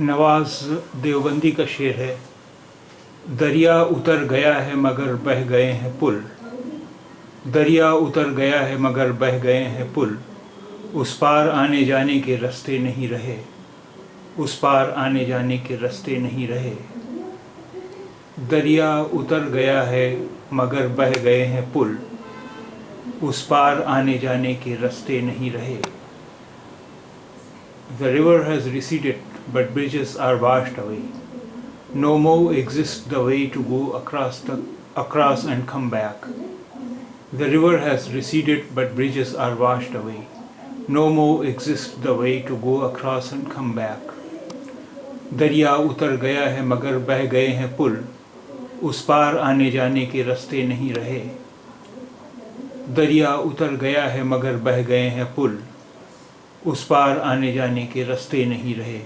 नवाज देवबंदी का शेर है। दरिया उतर गया है मगर बह गए हैं पुल। दरिया उतर गया है मगर बह गए हैं पुल। उस पार आने जाने के रास्ते नहीं रहे। उस पार आने जाने के रास्ते नहीं रहे। दरिया उतर गया है मगर बह गए हैं पुल। उस पार आने जाने के रास्ते नहीं रहे। The river has receded, but bridges are washed away. No more exists the way to go across and come back. The river has receded, but bridges are washed away. No more exists the way to go across and come back. दरिया उतर गया है मगर बह गए हैं पुल। उस पार आने जाने के रास्ते नहीं रहे। दरिया उतर गया है मगर बह गए हैं पुल। उस पार आने जाने के रास्ते नहीं रहे।